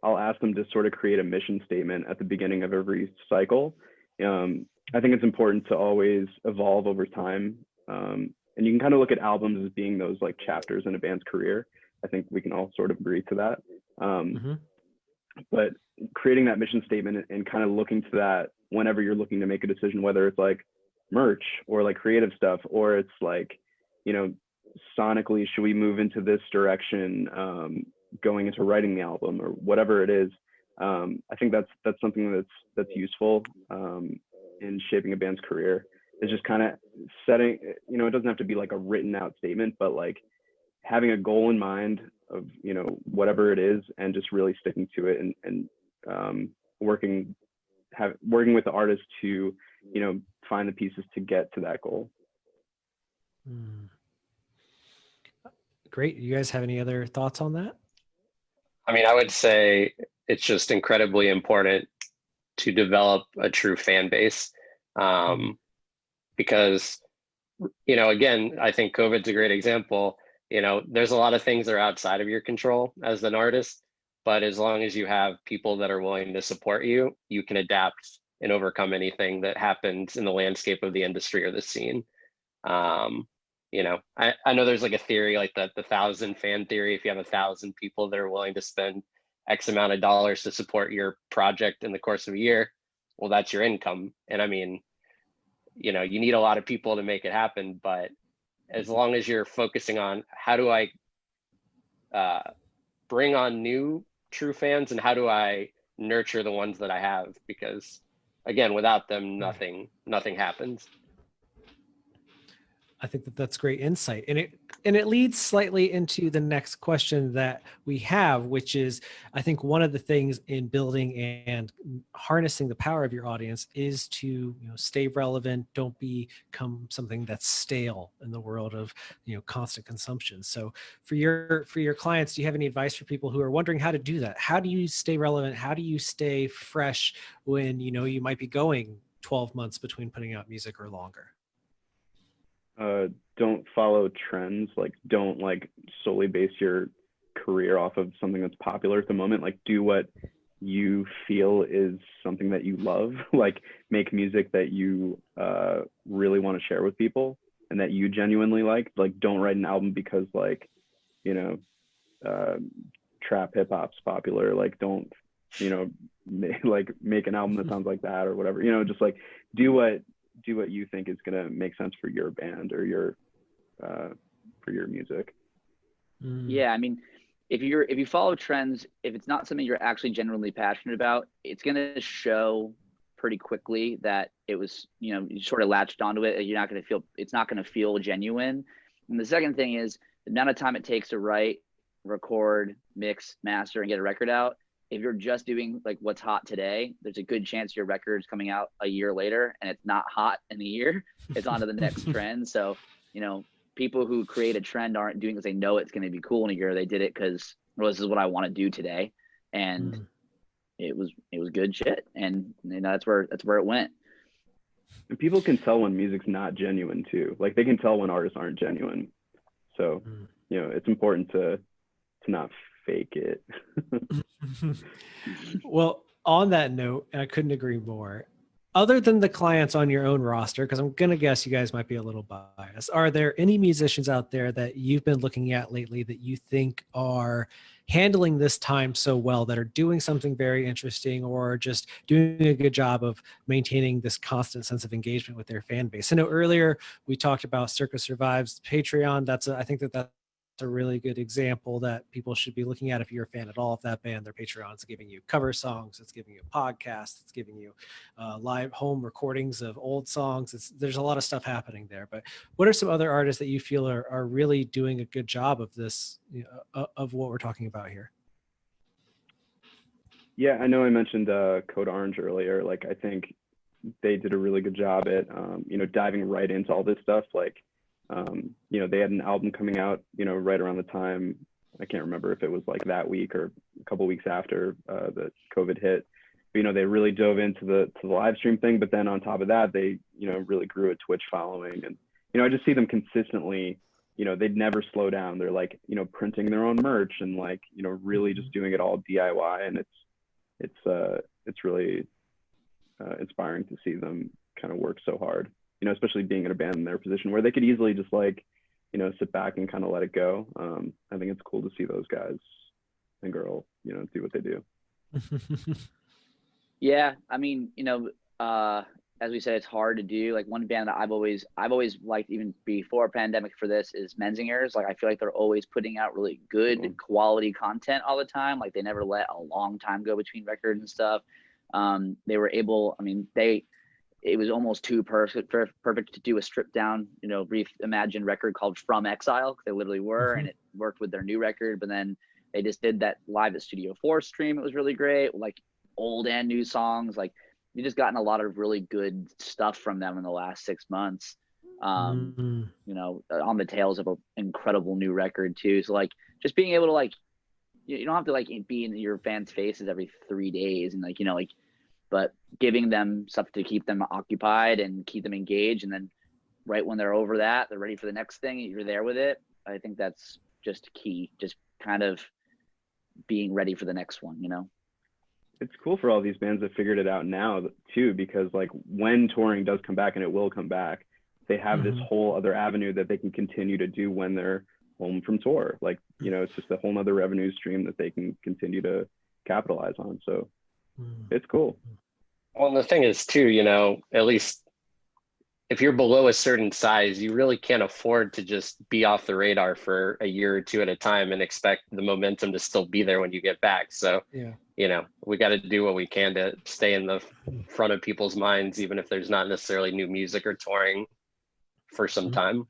I'll ask them to sort of create a mission statement at the beginning of every cycle. I think it's important to always evolve over time. And you can kind of look at albums as being those like chapters in a band's career. I think we can all sort of agree to that. But creating that mission statement and kind of looking to that whenever you're looking to make a decision, whether it's like merch or like creative stuff, or it's like, sonically, should we move into this direction, going into writing the album or whatever it is. I think that's something that's useful in shaping a band's career. Is just kind of setting, it doesn't have to be like a written out statement, but like having a goal in mind of, whatever it is, and just really sticking to it and working with the artist to, find the pieces to get to that goal. Great. You guys have any other thoughts on that? I mean, I would say it's just incredibly important to develop a true fan base, because, again, I think COVID's a great example. There's a lot of things that are outside of your control as an artist, but as long as you have people that are willing to support you, you can adapt and overcome anything that happens in the landscape of the industry or the scene. I know there's like a theory like the 1,000 fan theory. If you have 1,000 people that are willing to spend X amount of dollars to support your project in the course of a year, well, that's your income. And I mean, you need a lot of people to make it happen, but as long as you're focusing on how do I bring on new true fans and how do I nurture the ones that I have, because again, without them, nothing happens. I think that's great insight. And it leads slightly into the next question that we have, which is, I think one of the things in building and harnessing the power of your audience is to, stay relevant, don't become something that's stale in the world of, constant consumption. So for your clients, do you have any advice for people who are wondering how to do that? How do you stay relevant? How do you stay fresh when, you might be going 12 months between putting out music or longer? Don't follow trends. Like, don't like solely base your career off of something that's popular at the moment. Like, do what you feel is something that you love. Like, make music that you really want to share with people and that you genuinely like. Like, don't write an album because like, trap hip hop's popular. Like, don't, make an album that sounds like that or whatever. Just like do do what you think is going to make sense for your band or for your music. Yeah, I mean, if you follow trends, if it's not something you're actually genuinely passionate about, it's gonna show pretty quickly that it was, you know, you sort of latched onto it. You're not gonna feel, it's not gonna feel genuine. And the second thing is the amount of time it takes to write, record, mix, master, and get a record out. If you're just doing like what's hot today, there's a good chance your record's coming out a year later and it's not hot in a year. It's on to the next trend. So, you know, people who create a trend aren't doing it because they know it's going to be cool in a year. They did it because, well, this is what I want to do today, and it was good shit. And you know, that's where it went. And people can tell when music's not genuine too. Like they can tell when artists aren't genuine. So you know, it's important to not fake it. Well, on that note, and I couldn't agree more, other than the clients on your own roster, because I'm going to guess you guys might be a little biased, are there any musicians out there that you've been looking at lately that you think are handling this time so well, that are doing something very interesting or just doing a good job of maintaining this constant sense of engagement with their fan base? I know earlier we talked about Circus Survive's Patreon. I think that's a really good example that people should be looking at if you're a fan at all of that band. Their Patreon is giving you cover songs, it's giving you podcasts, it's giving you live home recordings of old songs. There's a lot of stuff happening there. But what are some other artists that you feel are really doing a good job of this, you know, of what we're talking about here? Yeah, I know I mentioned Code Orange earlier. Like I think they did a really good job at you know, diving right into all this stuff. Like you know, they had an album coming out, you know, right around the time, I can't remember if it was like that week or a couple weeks after the COVID hit. But, you know, they really dove into the live stream thing. But then on top of that, they, you know, really grew a Twitch following. And, you know, I just see them consistently, you know, they'd never slow down. They're like, you know, printing their own merch and like, you know, really just doing it all DIY. And it's really inspiring to see them kind of work so hard. You know, especially being in a band in their position where they could easily just like, you know, sit back and kind of let it go. I think it's cool to see those guys and girl, you know, do what they do. Yeah, I mean, you know, as we said, it's hard to do. Like one band that I've always liked even before pandemic for this is Menzingers. Like I feel like they're always putting out really good quality content all the time. Like they never let a long time go between records and stuff. They were able, I mean, it was almost too perfect to do a stripped down, you know, reimagined record called From Exile, because they literally were, and it worked with their new record. But then they just did that live at Studio 4 stream. It was really great, like old and new songs. Like you just gotten a lot of really good stuff from them in the last 6 months. You know, on the tails of an incredible new record too. So like just being able to like, you don't have to like be in your fans' faces every 3 days and like, you know, like, but giving them stuff to keep them occupied and keep them engaged. And then right when they're over that, they're ready for the next thing, you're there with it. I think that's just key, just kind of being ready for the next one, you know? It's cool for all these bands that figured it out now too, because like when touring does come back, and it will come back, they have this whole other avenue that they can continue to do when they're home from tour. Like, you know, it's just a whole nother revenue stream that they can continue to capitalize on. So it's cool. Well, and the thing is too, you know, at least if you're below a certain size, you really can't afford to just be off the radar for a year or two at a time and expect the momentum to still be there when you get back. So, you know, we got to do what we can to stay in the front of people's minds, even if there's not necessarily new music or touring for some time.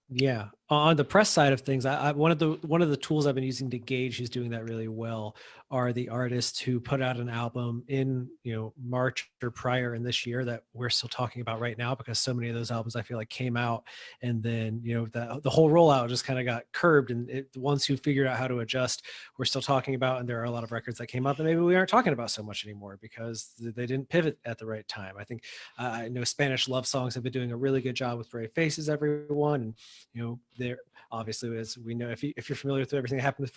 Yeah. On the press side of things, one of the tools I've been using to gauge who's doing that really well are the artists who put out an album in, you know, March or prior in this year that we're still talking about right now, because so many of those albums I feel like came out and then, you know, the whole rollout just kind of got curbed, and the ones who figured out how to adjust we're still talking about. And there are a lot of records that came out that maybe we aren't talking about so much anymore because they didn't pivot at the right time. I think I know Spanish Love Songs have been doing a really good job with Brave Faces, everyone, and you know, there obviously, as we know, if you're familiar with everything that happened with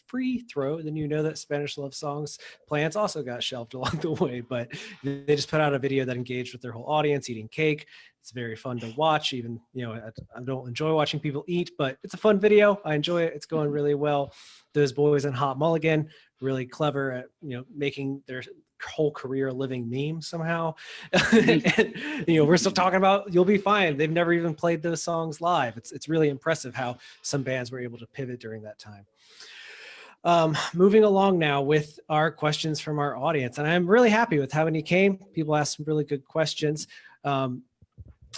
Free Throw, then you know that Spanish Love Songs plans also got shelved along the way. But they just put out a video that engaged with their whole audience eating cake. It's very fun to watch. Even, you know, I don't enjoy watching people eat, but it's a fun video. I enjoy it. It's going really well. Those boys in Hot Mulligan, really clever at, you know, making their whole career a living meme somehow. And, we're still talking about You'll Be Fine. They've never even played those songs live. It's really impressive how some bands were able to pivot during that time. Moving along now with our questions from our audience, and I'm really happy with how many came. People asked some really good questions.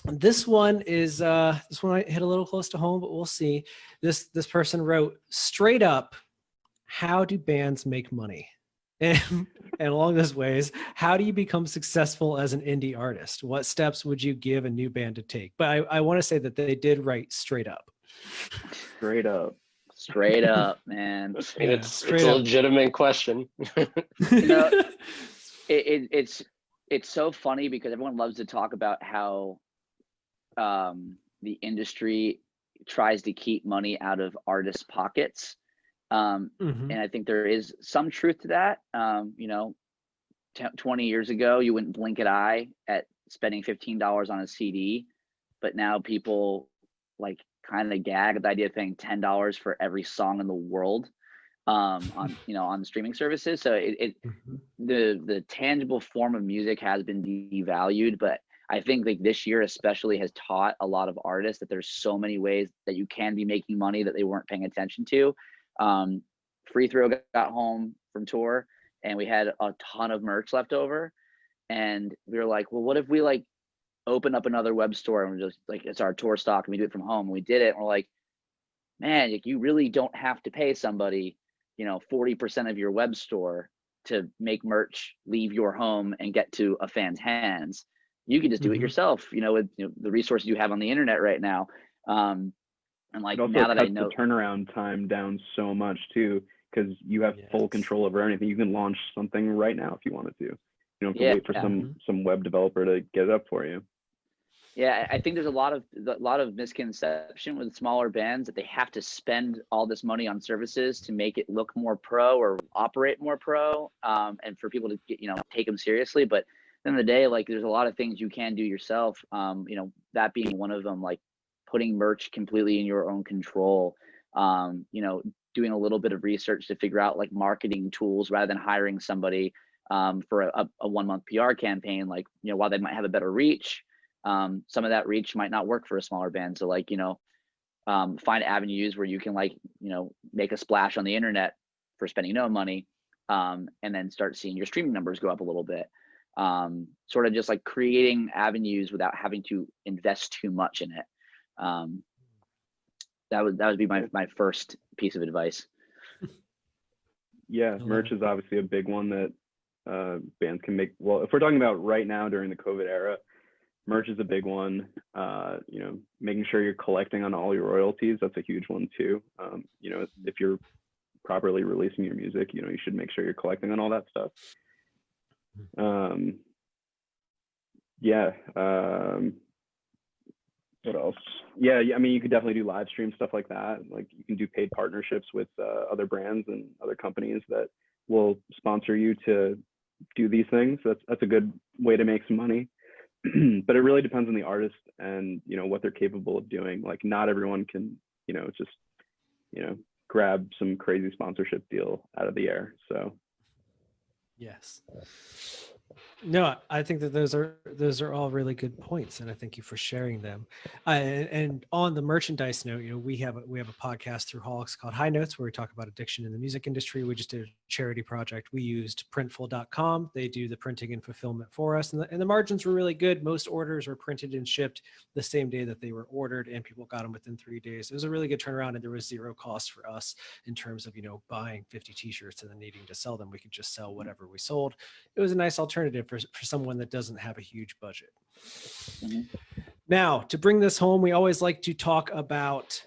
This one is this one I hit a little close to home, but we'll see. This person wrote, straight up, how do bands make money? And along those ways, how do you become successful as an indie artist? What steps would you give a new band to take? But I want to say that they did write straight up. Straight up. Straight up, man. I mean, it's straight a up. legitimate question. It's so funny because everyone loves to talk about how the industry tries to keep money out of artists' pockets. And I think there is some truth to that. 20 years ago, you wouldn't blink an eye at spending $15 on a CD, but now people like kind of gag at the idea of paying $10 for every song in the world on the streaming services. So the tangible form of music has been devalued, but I think like this year especially has taught a lot of artists that there's so many ways that you can be making money that they weren't paying attention to. Free Throw got home from tour and we had a ton of merch left over, and we were like, well, what if we like open up another web store and we're just like, it's our tour stock and we do it from home. And we did it and we're like, man, you really don't have to pay somebody 40% of your web store to make merch leave your home and get to a fan's hands. You can just do it yourself, with the resources you have on the internet right now. And like, now that I know, the turnaround time down so much too, because you have full control over anything. You can launch something right now if you wanted to. You don't have to wait for some web developer to get it up for you. Yeah, I think there's a lot of misconception with smaller bands that they have to spend all this money on services to make it look more pro or operate more pro, and for people to get, take them seriously. But at the end of the day, like, there's a lot of things you can do yourself. That being one of them, like putting merch completely in your own control. Doing a little bit of research to figure out like marketing tools rather than hiring somebody for a 1 month PR campaign. Like, while they might have a better reach, some of that reach might not work for a smaller band. So like, find avenues where you can like, make a splash on the internet for spending no money, and then start seeing your streaming numbers go up a little bit. Sort of just like creating avenues without having to invest too much in it. That would be my first piece of advice. Yeah, merch is obviously a big one that bands can make. Well, if we're talking about right now during the COVID era, merch is a big one. Making sure you're collecting on all your royalties, that's a huge one too. If you're properly releasing your music, you should make sure you're collecting on all that stuff. What else? Yeah, I mean, you could definitely do live stream stuff like that. Like, you can do paid partnerships with other brands and other companies that will sponsor you to do these things. That's a good way to make some money. But it really depends on the artist and what they're capable of doing. Like, not everyone can just grab some crazy sponsorship deal out of the air. So yes. No, I think that those are all really good points, and I thank you for sharing them. And on the merchandise note, we have a podcast through Haulix called High Notes, where we talk about addiction in the music industry. We just did a charity project. We used Printful.com. They do the printing and fulfillment for us, and the margins were really good. Most orders were printed and shipped the same day that they were ordered, and people got them within 3 days. It was a really good turnaround, and there was zero cost for us in terms of buying 50 t-shirts and then needing to sell them. We could just sell whatever we sold. It was a nice alternative for someone that doesn't have a huge budget. Now, to bring this home, we always like to talk about,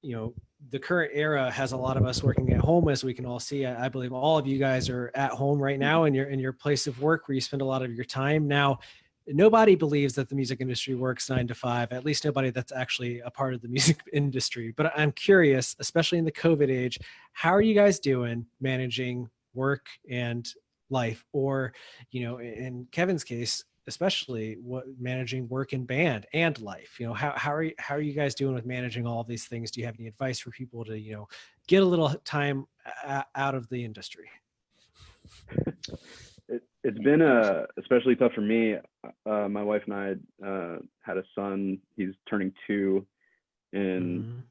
the current era has a lot of us working at home, as we can all see. I believe all of you guys are at home right now in your place of work where you spend a lot of your time. Now, nobody believes that the music industry works 9 to 5, at least nobody that's actually a part of the music industry. But I'm curious, especially in the COVID age, how are you guys doing managing work and life, or in Kevin's case especially, managing work and band and life? How are you guys doing with managing all of these things? Do you have any advice for people to get a little time out of the industry? It's been especially tough for me. My wife and I had a son. He's turning 2 in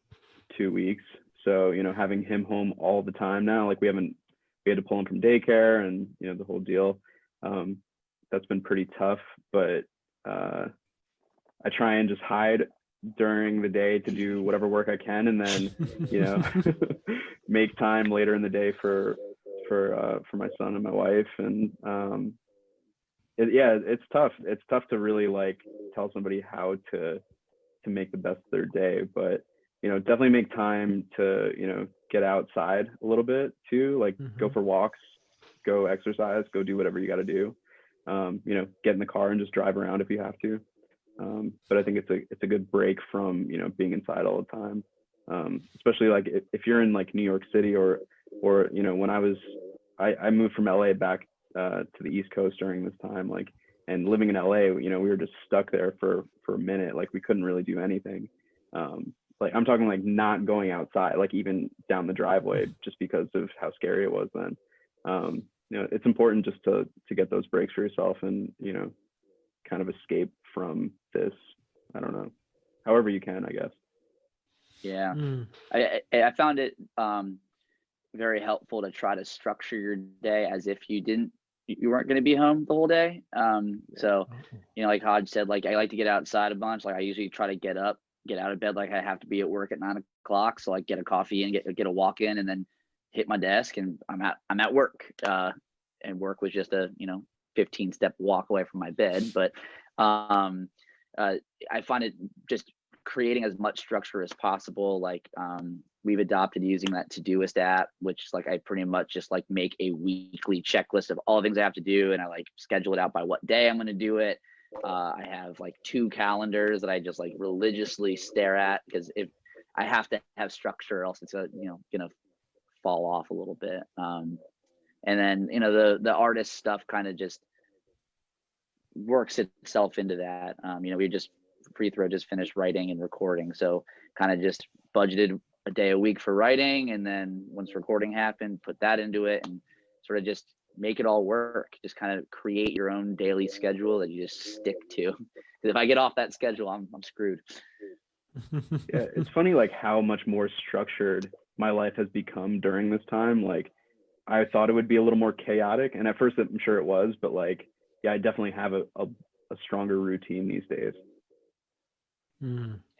2 weeks. So, you know, having him home all the time now, like we had to pull him from daycare and, you know, the whole deal. That's been pretty tough, but I try and just hide during the day to do whatever work I can, and then, you know, make time later in the day for my son and my wife. And it's tough. It's tough to really like tell somebody how to make the best of their day, but you know, definitely make time to, you know, get outside a little bit too, like go for walks, go exercise, go do whatever you got to do. You know, get in the car and just drive around if you have to. But I think it's a good break from, you know, being inside all the time. Especially like if you're in like New York City or you know, when I moved from LA back to the East Coast during this time, like, and living in LA, you know, we were just stuck there for a minute. Like we couldn't really do anything. Like I'm talking like not going outside, like even down the driveway, just because of how scary it was then. You know, it's important just to get those breaks for yourself and, you know, kind of escape from this. I don't know, however you can, I guess. Yeah. I found it very helpful to try to structure your day as if you weren't going to be home the whole day. So, you know, like Hodge said, like I like to get outside a bunch. Like I usually try to get out of bed like I have to be at work at 9 o'clock. So like get a coffee and get a walk in and then hit my desk and I'm at work. And work was just a, you know, 15-step walk away from my bed. But I find it just creating as much structure as possible. Like we've adopted using that Todoist app, which is like I pretty much just like make a weekly checklist of all the things I have to do, and I like schedule it out by what day I'm going to do it. I have like 2 calendars that I just like religiously stare at, because if I have to have structure, or else it's you know, gonna fall off a little bit. And then, you know, the artist stuff kind of just works itself into that. You know, we just pre-throw just finished writing and recording, so kind of just budgeted a day a week for writing, and then once recording happened, put that into it, and sort of just make it all work. Just kind of create your own daily schedule that you just stick to, because if I get off that schedule, I'm screwed. Yeah, it's funny like how much more structured my life has become during this time. Like I thought it would be a little more chaotic, and at first I'm sure it was, but like, yeah, I definitely have a stronger routine these days.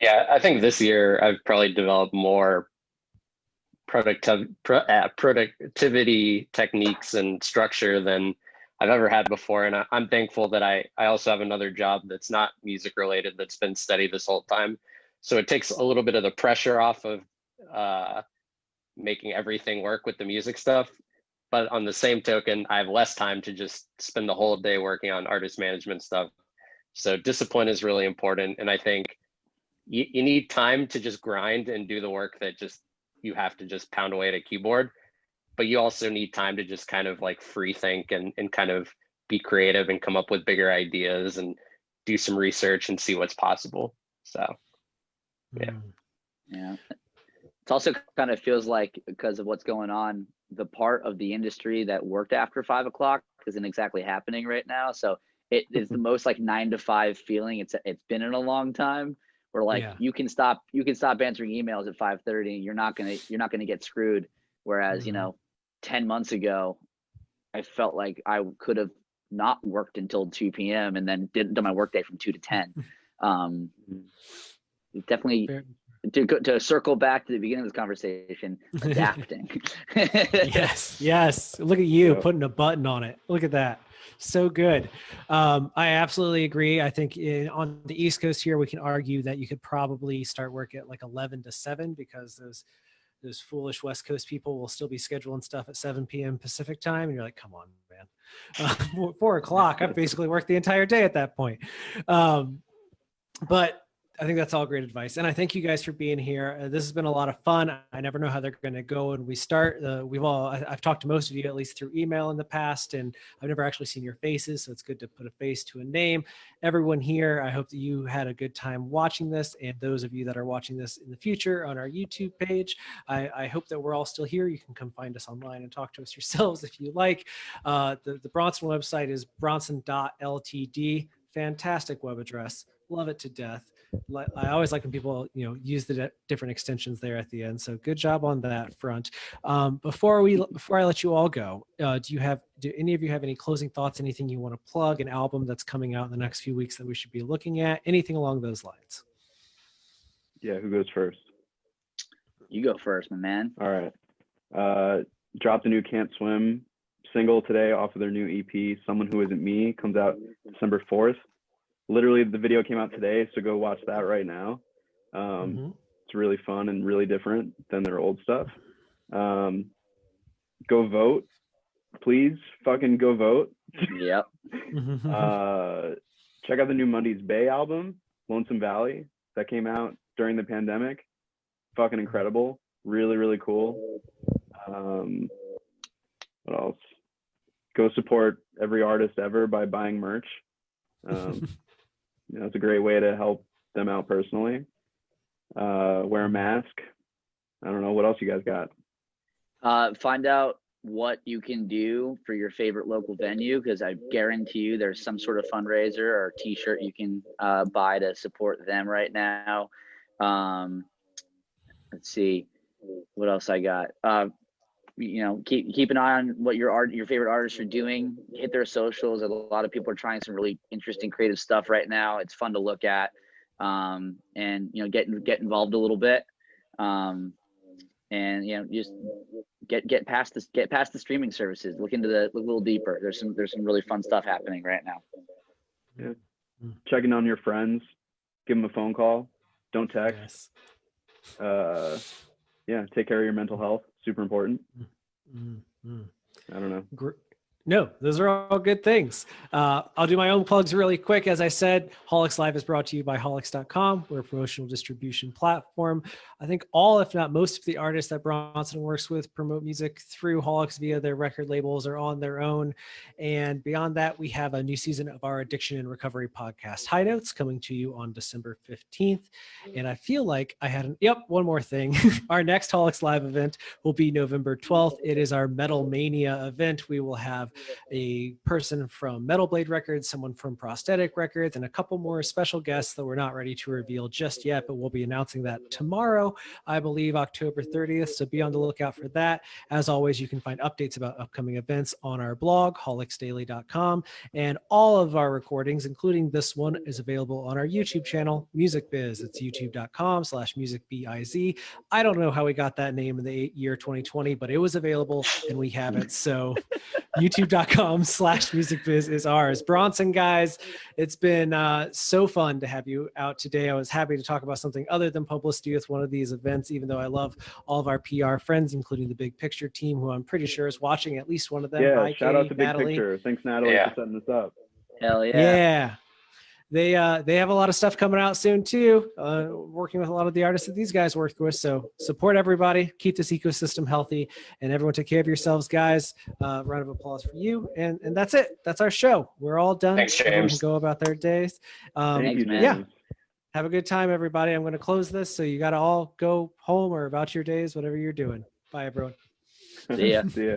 Yeah, I think this year I've probably developed more productivity techniques and structure than I've ever had before. And I'm thankful that I also have another job that's not music related, that's been steady this whole time. So it takes a little bit of the pressure off of making everything work with the music stuff. But on the same token, I have less time to just spend the whole day working on artist management stuff. So discipline is really important. And I think you need time to just grind and do the work that just you have to just pound away at a keyboard. But you also need time to just kind of like free think and kind of be creative and come up with bigger ideas and do some research and see what's possible. So, yeah. Yeah. It also kind of feels like, because of what's going on, the part of the industry that worked after 5 o'clock isn't exactly happening right now. So it is the most like 9 to 5 feeling it's been in a long time, where like you can stop answering emails at 5:30 and you're not gonna get screwed. Whereas, you know, 10 months ago, I felt like I could have not worked until 2 p.m. and then did my workday from 2 to 10. Definitely. To circle back to the beginning of this conversation, adapting. Yes. Look at you putting a button on it. Look at that. So good. I absolutely agree. I think on the East Coast here, we can argue that you could probably start work at like 11 to 7, because those foolish West Coast people will still be scheduling stuff at 7 p.m. Pacific time. And you're like, come on, man. 4 o'clock. I've basically worked the entire day at that point. But I think that's all great advice. And I thank you guys for being here. This has been a lot of fun. I never know how they're going to go when we start. I've talked to most of you at least through email in the past, and I've never actually seen your faces. So it's good to put a face to a name. Everyone here, I hope that you had a good time watching this. And those of you that are watching this in the future on our YouTube page, I hope that we're all still here. You can come find us online and talk to us yourselves if you like. The Bronson website is bronson.ltd. Fantastic web address. Love it to death. I always like when people, use the different extensions there at the end. So good job on that front. Before I let you all go, do any of you have any closing thoughts? Anything you want to plug? An album that's coming out in the next few weeks that we should be looking at? Anything along those lines? Yeah, who goes first? You go first, my man. All right. Dropped a new Can't Swim single today off of their new EP, Someone Who Isn't Me, comes out December 4th. Literally, the video came out today, so go watch that right now. It's really fun and really different than their old stuff. Go vote, please. Fucking go vote. Yep. Check out the new Monday's Bay album, Lonesome Valley, that came out during the pandemic. Fucking incredible. Really, really cool. What else? Go support every artist ever by buying merch. It's a great way to help them out personally. Wear a mask. I don't know what else you guys got. Find out what you can do for your favorite local venue, because I guarantee you there's some sort of fundraiser or t-shirt you can buy to support them right now. Let's see what else I got. Keep an eye on what your favorite artists are doing. Hit their socials. A lot of people are trying some really interesting creative stuff right now. It's fun to look at, and get involved a little bit, and just get past the streaming services. Look a little deeper. There's some really fun stuff happening right now. Yeah, checking on your friends. Give them a phone call. Don't text. Yes. Take care of your mental health. Super important. Mm-hmm. I don't know. No, those are all good things. I'll do my own plugs really quick. As I said, Haulix Live is brought to you by Haulix.com. We're a promotional distribution platform. I think all, if not most of the artists that Bronson works with promote music through Haulix via their record labels or on their own. And beyond that, we have a new season of our addiction and recovery podcast, High Notes, coming to you on December 15th. And I feel like I had one more thing. Our next Haulix Live event will be November 12th. It is our Metal Mania event. We will have a person from Metal Blade Records, someone from Prosthetic Records, and a couple more special guests that we're not ready to reveal just yet, but we'll be announcing that tomorrow, I believe October 30th. So be on the lookout for that. As always, you can find updates about upcoming events on our blog, haulixdaily.com, and all of our recordings, including this one, is available on our YouTube channel, Music Biz. It's youtube.com/musicbiz. I don't know how we got that name in the year 2020, but it was available and we have it. So youtube.com/musicbiz is ours. Bronson, guys, it's been so fun to have you out today. I was happy to talk about something other than publicity with one of these events, even though I love all of our PR friends, including the Big Picture team, who I'm pretty sure is watching, at least one of them. Yeah, shout out to Big Natalie. Picture. Thanks, Natalie, for setting this up. Hell yeah. Yeah. They have a lot of stuff coming out soon too, working with a lot of the artists that these guys work with. So support everybody, keep this ecosystem healthy, and everyone take care of yourselves, guys. Round of applause for you. And that's it. That's our show. We're all done. Thanks, James. Everyone can go about their days. Thank you, man. Yeah. Have a good time, everybody. I'm going to close this. So you got to all go home or about your days, whatever you're doing. Bye, everyone. See ya. See ya.